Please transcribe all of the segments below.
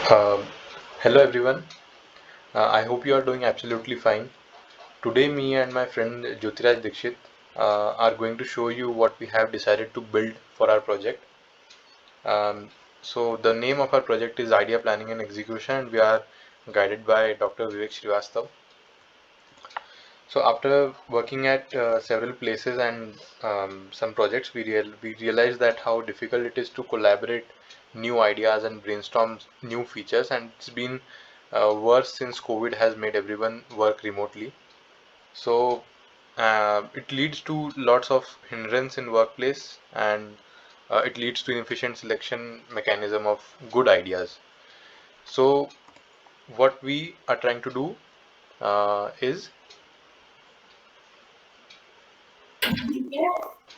Um, Hello everyone. I hope you are doing absolutely fine. Today, me and my friend Jyotiraj Dikshit are going to show you what we have decided to build for our project. So, the name of our project is Idea Planning and Execution, and we are guided by Dr. Vivek Srivastav. So, after working at several places and some projects, we realized that how difficult it is to collaborate new ideas and brainstorm new features, and it's been worse since COVID has made everyone work remotely. So, it leads to lots of hindrance in workplace, and it leads to inefficient selection mechanism of good ideas. So, what we are trying to do is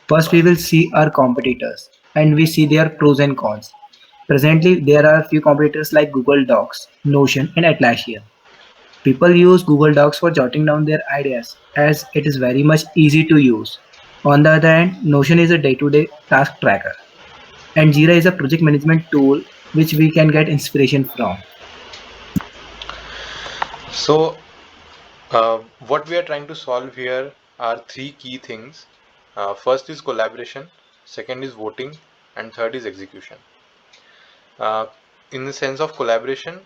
First, we will see our competitors and we see their pros and cons. Presently, there are few competitors like Google Docs, Notion, and Atlassian. People use Google Docs for jotting down their ideas as it is very much easy to use. On the other hand, Notion is a day to day task tracker, and Jira is a project management tool which we can get inspiration from. so what we are trying to solve here are three key things. First is collaboration, second is voting, and third is execution. Uh, in the sense of collaboration,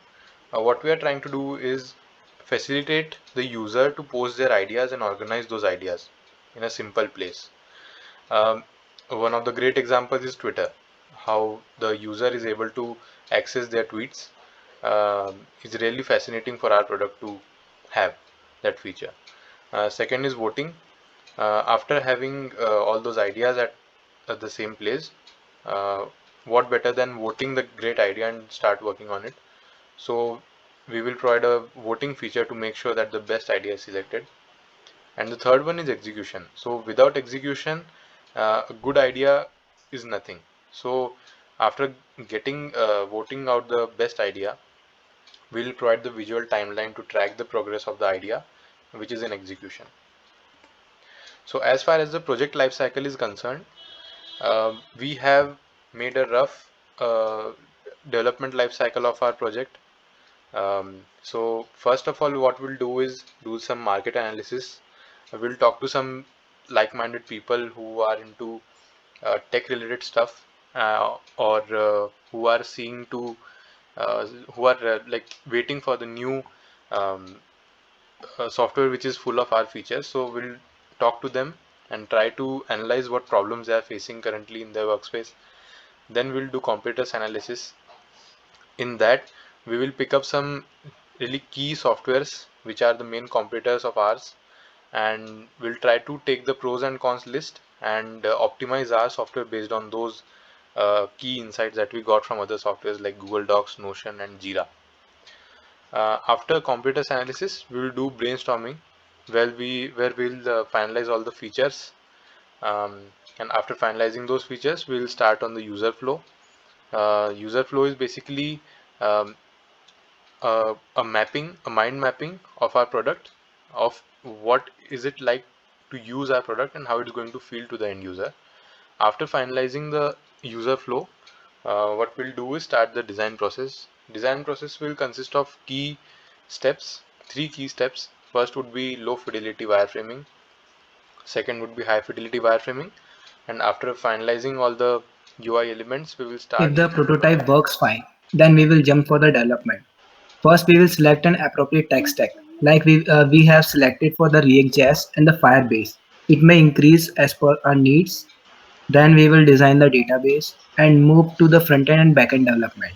what we are trying to do is facilitate the user to post their ideas and organize those ideas in a simple place. Um, One of the great examples is Twitter, how the user is able to access their tweets. Is really fascinating for our product to have that feature. Second is voting. After having all those ideas at the same place, uh, what better than voting the great idea and start working on it? So we will provide a voting feature to make sure that the best idea is selected. And the third one is execution. So without execution, a good idea is nothing. So after getting voting out the best idea, we'll provide the visual timeline to track the progress of the idea, which is in execution. So as far as the project lifecycle is concerned, we have made a rough development lifecycle of our project. So first of all, what we'll do is do some market analysis. We'll talk to some like-minded people who are into tech-related stuff, or who are seeing to who are like waiting for the new um, software which is full of our features. So we'll talk to them and try to analyze what problems they are facing currently in their workspace. Then we'll do competitors analysis. In that, we will pick up some really key softwares which are the main competitors of ours, and we'll try to take the pros and cons list and optimize our software based on those key insights that we got from other softwares like Google Docs, Notion, and Jira. After competitors analysis, we will do brainstorming, where we'll finalize all the features. And after finalizing those features, we'll start on the user flow. User flow is basically um, a mapping, a mind mapping of our product, of what is it like to use our product and how it's going to feel to the end user. After finalizing the user flow, what we'll do is start the design process. Design process will consist of key steps, three key steps. First would be low fidelity wireframing, second would be high fidelity wireframing, and after finalizing all the UI elements, we will If start the prototype works fine, then we will jump for the development. First, we will select an appropriate tech stack, like we have selected for the React.js and the Firebase. It may increase as per our needs. Then we will design the database and move to the front-end and back-end development.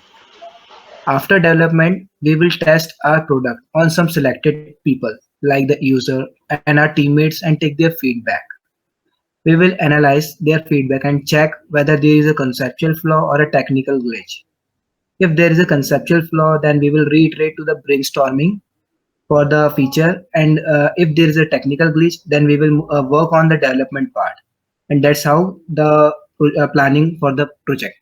After development, we will test our product on some selected people, like the user and our teammates, and take their feedback. We will analyze their feedback and check whether there is a conceptual flaw or a technical glitch. If there is a conceptual flaw, then we will reiterate to the brainstorming for the feature, and if there is a technical glitch, then we will work on the development part, and that's how the planning for the project.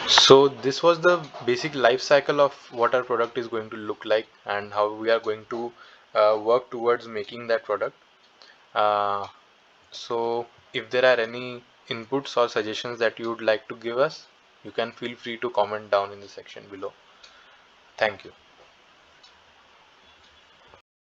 So this was the basic life cycle of what our product is going to look like and how we are going to work towards making that product. Uh, so if there are any inputs or suggestions that you would like to give us. you can feel free to comment down in the section below. Thank you.